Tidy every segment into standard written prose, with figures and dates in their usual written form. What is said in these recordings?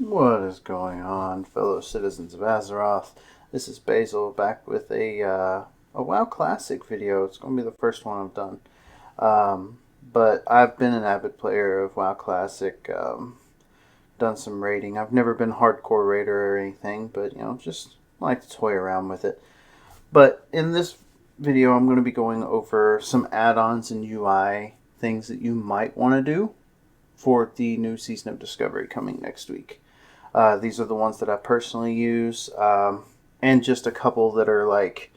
What is going on, fellow citizens of Azeroth? This is Basil back with a WoW Classic video. It's going to be the first one I've done. But I've been an avid player of WoW Classic, done some raiding. I've never been hardcore raider or anything, but just like to toy around with it. But in this video, I'm going to be going over some add-ons and UI things that you might want to do for the new Season of Discovery coming next week. These are the ones that I personally use, and just a couple that are like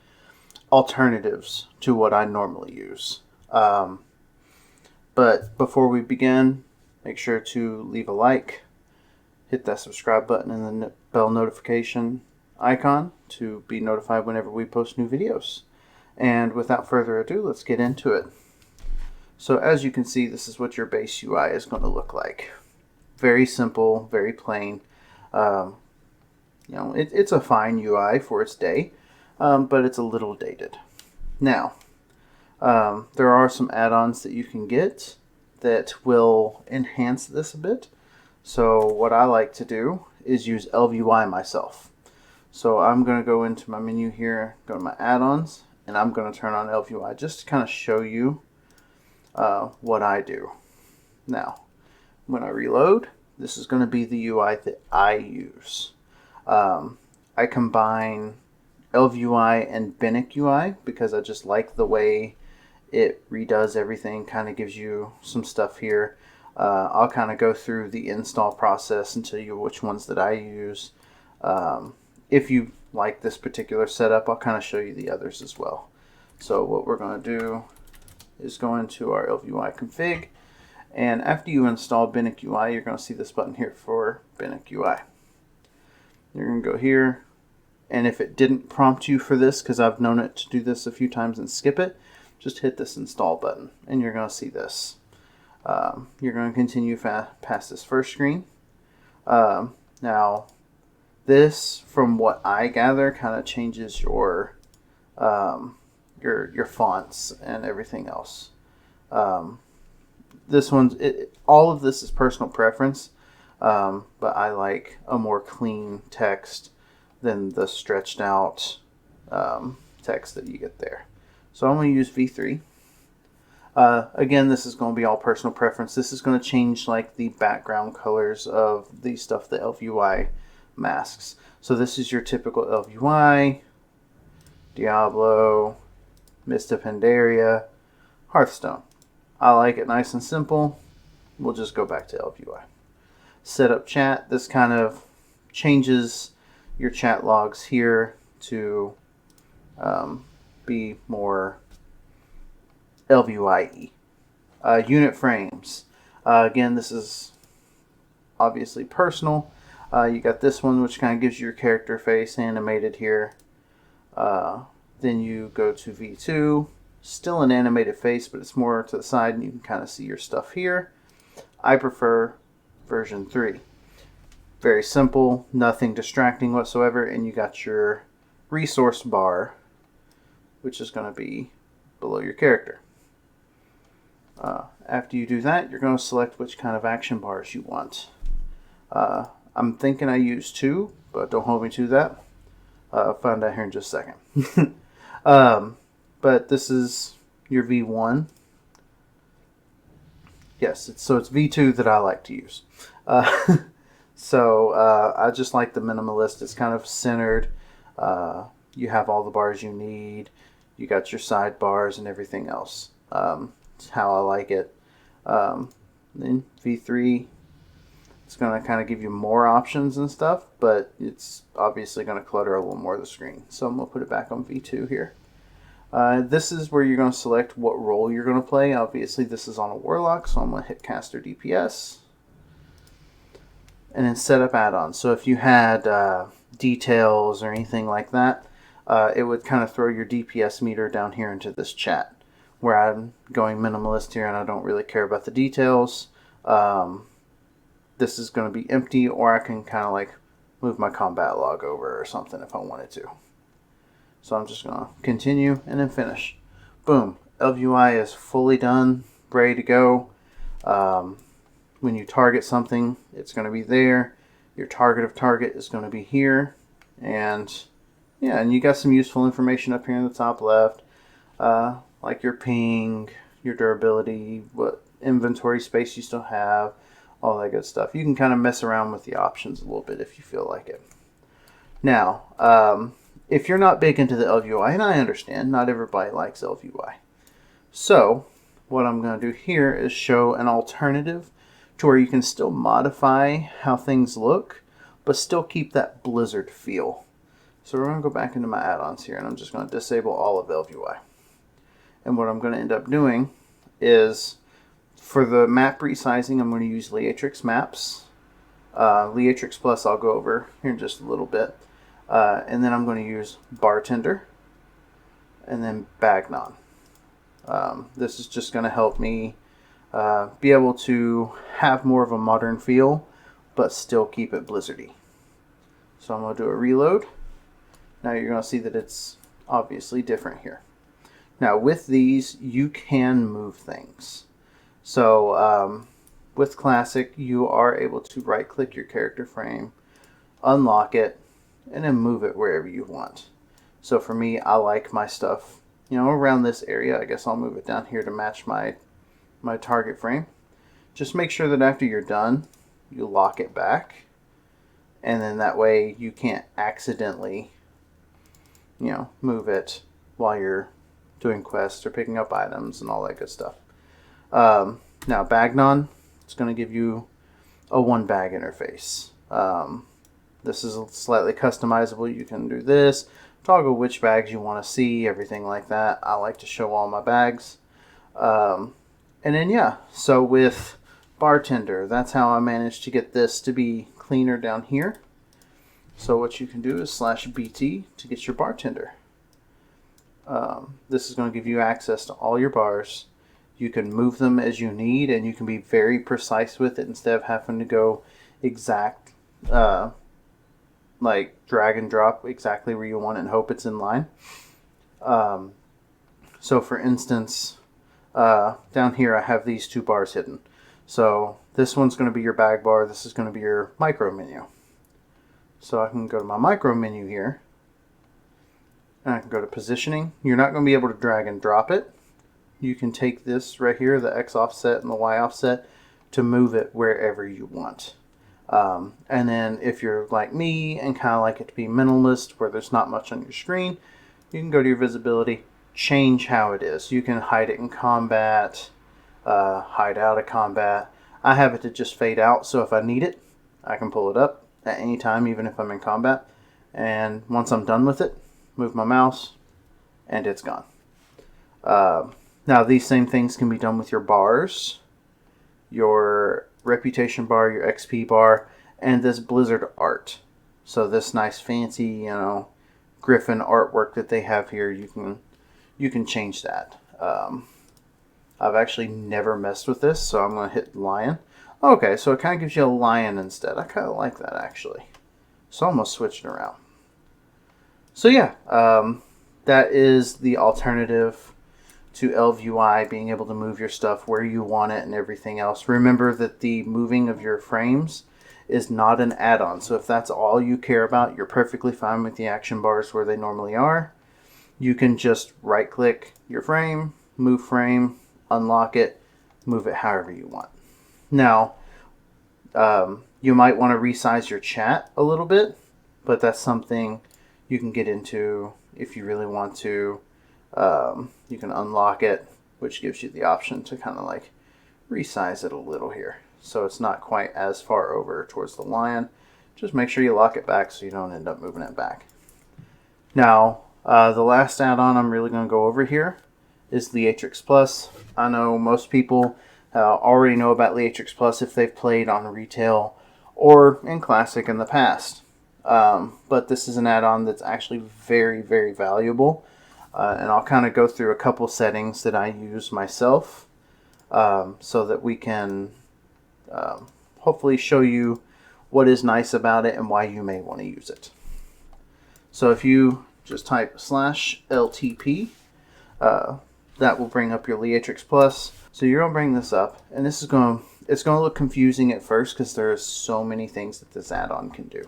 alternatives to what I normally use. But before we begin, make sure to leave a like, hit that subscribe button and the bell notification icon to be notified whenever we post new videos. And without further ado, let's get into it. So as you can see, this is what your base UI is going to look like. Very simple, very plain. It's a fine UI for its day, but it's a little dated. Now, there are some add-ons that you can get that will enhance this a bit. So what I like to do is use ElvUI myself. So I'm going to go into my menu here, go to my add-ons, and I'm going to turn on ElvUI just to kind of show you what I do. Now, when I reload, this is going to be the UI that I use. I combine ElvUI and Bagnon UI because I just like the way it redoes everything, kind of gives you some stuff here. I'll kind of go through the install process and tell you which ones that I use. If you like this particular setup, I'll kind of show you the others as well. So what we're going to do is go into our ElvUI config, and after you install Bagnon UI, you're going to see this button here for Bagnon UI. You're going to go here, and if it didn't prompt you for this, because I've known it to do this a few times and skip it, just hit this install button, and you're going to see this. You're going to continue past this first screen. Now, this, from what I gather, kind of changes your fonts and everything else. This one's all of this is personal preference, but I like a more clean text than the stretched out text that you get there. So I'm going to use V3. Again, this is going to be all personal preference. This is going to change like the background colors of the stuff that ElvUI masks. So this is your typical ElvUI, Diablo, Mist of Pandaria, Hearthstone. I like it nice and simple. We'll just go back to ElvUI. Set up chat. This kind of changes your chat logs here to be more ElvUI-y. Unit frames. Again, this is obviously personal. You got this one, which kind of gives you your character face animated here. Then you go to V2. Still an animated face, but it's more to the side, and you can kind of see your stuff here. I prefer version 3. Very simple, nothing distracting whatsoever, and you got your resource bar, which is going to be below your character. After you do that, you're going to select which kind of action bars you want. I'm thinking I use 2, but don't hold me to that. I'll find out here in just a second. But this is your V1. Yes, it's V2 that I like to use. So I just like the minimalist. It's kind of centered. You have all the bars you need. You got your sidebars and everything else. It's how I like it. Then V3, it's going to kind of give you more options and stuff, but it's obviously going to clutter a little more of the screen. So I'm going to put it back on V2 here. This is where you're going to select what role you're going to play. Obviously, this is on a Warlock, so I'm going to hit Caster DPS. And then set up add-ons. So if you had details or anything like that, it would kind of throw your DPS meter down here into this chat, where I'm going minimalist here and I don't really care about the details. This is going to be empty, or I can kind of like move my combat log over or something if I wanted to. So I'm just going to continue and then finish. Boom. ElvUI is fully done, ready to go. When you target something, it's going to be there. Your target of target is going to be here. And yeah, and you got some useful information up here in the top left, like your ping, your durability, what inventory space you still have, all that good stuff. You can kind of mess around with the options a little bit if you feel like it. Now, if you're not big into the ElvUI, and I understand, not everybody likes ElvUI. So what I'm going to do here is show an alternative to where you can still modify how things look, but still keep that Blizzard feel. So we're going to go back into my add-ons here, and I'm just going to disable all of ElvUI. And what I'm going to end up doing is, for the map resizing, I'm going to use Leatrix Maps. Leatrix Plus I'll go over here in just a little bit. And then I'm going to use Bartender, and then Bagnon. This is just going to help me be able to have more of a modern feel, but still keep it Blizzardy. So I'm going to do a reload. Now you're going to see that it's obviously different here. Now with these, you can move things. So with Classic, you are able to right-click your character frame, unlock it, and then move it wherever you want. So for me, I like my stuff, around this area. I guess I'll move it down here to match my target frame. Just make sure that after you're done, you lock it back. And then that way you can't accidentally, move it while you're doing quests or picking up items and all that good stuff. Now Bagnon, it's going to give you a one bag interface. This is slightly customizable. You can do this, toggle which bags you want to see, everything like that. I like to show all my bags. And then yeah, so with Bartender, that's how I managed to get this to be cleaner down here. So what you can do is /BT to get your Bartender. This is going to give you access to all your bars. You can move them as you need, and you can be very precise with it instead of having to go exact, like drag and drop exactly where you want it and hope it's in line. So for instance, down here I have these two bars hidden. So this one's going to be your bag bar. This is going to be your micro menu. So I can go to my micro menu here, and I can go to positioning. You're not going to be able to drag and drop it. You can take this right here, the X offset and the Y offset, to move it wherever you want. And then if you're like me and kind of like it to be minimalist, where there's not much on your screen, you can go to your visibility, change how it is. You can hide it in combat, hide out of combat. I have it to just fade out, so if I need it, I can pull it up at any time, even if I'm in combat. And once I'm done with it, move my mouse, and it's gone. Now these same things can be done with your bars, your reputation bar, your XP bar, and this Blizzard art. So this nice fancy, Griffin artwork that they have here, you can change that. I've actually never messed with this, so I'm going to hit lion. Okay, so it kind of gives you a lion instead. I kind of like that actually. So I'm going to switch it around. So yeah, that is the alternative to ElvUI, being able to move your stuff where you want it and everything else. Remember that the moving of your frames is not an add-on. So if that's all you care about, you're perfectly fine with the action bars where they normally are. You can just right-click your frame, unlock it, move it however you want. Now, you might want to resize your chat a little bit, but that's something you can get into if you really want to. You can unlock it, which gives you the option to kind of like resize it a little here. So it's not quite as far over towards the lion. Just make sure you lock it back so you don't end up moving it back. Now, the last add-on I'm really going to go over here is Leatrix Plus. I know most people already know about Leatrix Plus if they've played on retail or in Classic in the past. But this is an add-on that's actually very, very valuable. And I'll kind of go through a couple settings that I use myself so that we can hopefully show you what is nice about it and why you may want to use it. So if you just type /LTP, that will bring up your Leatrix Plus. So you're going to bring this up, and this is going to it's going to look confusing at first because there's so many things that this add-on can do.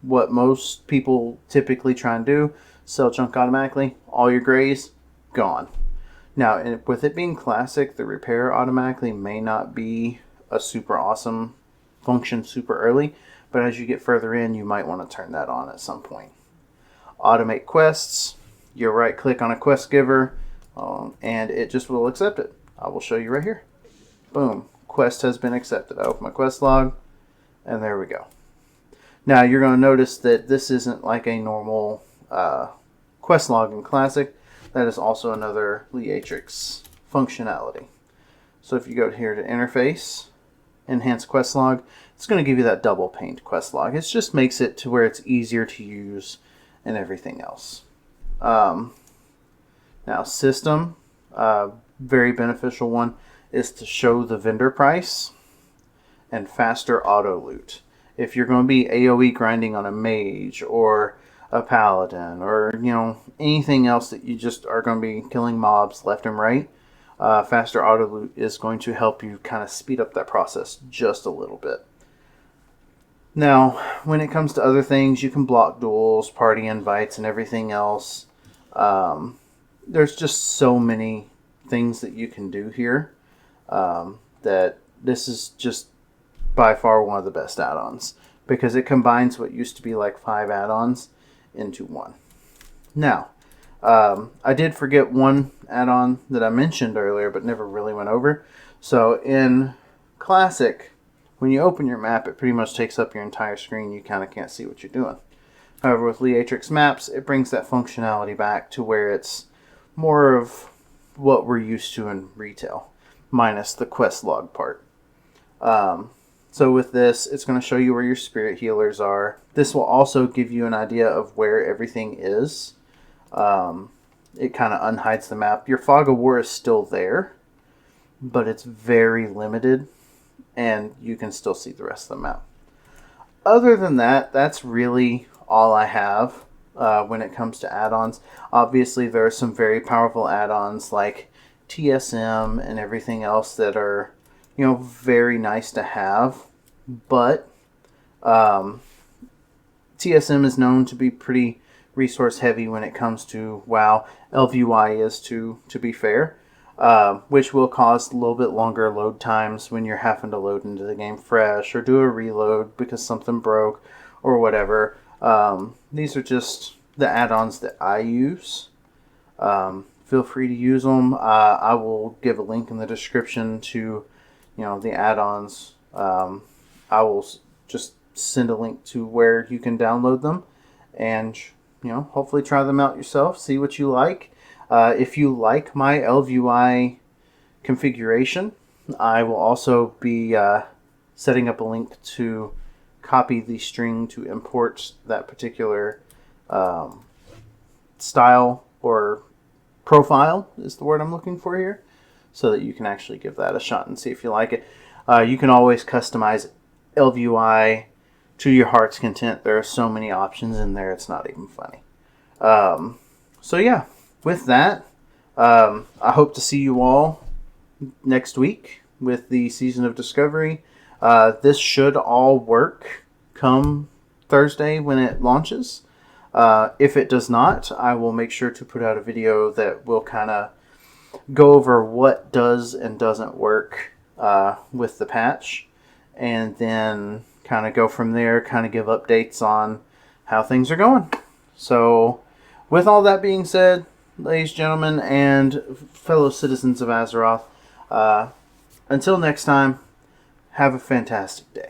What most people typically try and do, sell junk automatically, all your grays, gone. Now, with it being classic, the repair automatically may not be a super awesome function super early, but as you get further in, you might want to turn that on at some point. Automate quests, you right click on a quest giver, and it just will accept it. I will show you right here. Boom, quest has been accepted. I open my quest log, and there we go. Now you're going to notice that this isn't like a normal quest log in Classic. That is also another Leatrix functionality. So if you go here to Interface, Enhance Quest Log, it's going to give you that double paned quest log. It just makes it to where it's easier to use and everything else. Now System, very beneficial one, is to show the vendor price and faster auto loot. If you're going to be AoE grinding on a mage or a paladin or anything else that you just are going to be killing mobs left and right, faster auto loot is going to help you kind of speed up that process just a little bit. Now, when it comes to other things, you can block duels, party invites, and everything else. There's just so many things that you can do here that this is just by far one of the best add-ons because it combines what used to be like 5 add-ons into one. Now, I did forget one add-on that I mentioned earlier but never really went over. So in Classic, when you open your map, it pretty much takes up your entire screen. You kind of can't see what you're doing. However, with Leatrix Maps, it brings that functionality back to where it's more of what we're used to in retail, minus the quest log part. So with this, it's going to show you where your spirit healers are. This will also give you an idea of where everything is. It kind of unhides the map. Your fog of war is still there, but it's very limited, and you can still see the rest of the map. Other than that, that's really all I have when it comes to add-ons. Obviously, there are some very powerful add-ons like TSM and everything else that are very nice to have, but TSM is known to be pretty resource heavy when it comes to WoW. ElvUI is to be fair, which will cause a little bit longer load times when you're having to load into the game fresh or do a reload because something broke or whatever. These are just the add-ons that I use. Feel free to use them. I will give a link in the description to the add-ons. I will just send a link to where you can download them and hopefully try them out yourself, see what you like. If you like my ElvUI configuration, I will also be setting up a link to copy the string to import that particular style or profile is the word I'm looking for here, so that you can actually give that a shot and see if you like it. You can always customize ElvUI to your heart's content. There are so many options in there, it's not even funny. So yeah, with that, I hope to see you all next week with the Season of Discovery. This should all work come Thursday when it launches. If it does not, I will make sure to put out a video that will kind of go over what does and doesn't work with the patch, and then kind of go from there, kind of give updates on how things are going. So with all that being said, ladies, gentlemen, and fellow citizens of Azeroth, until next time, have a fantastic day.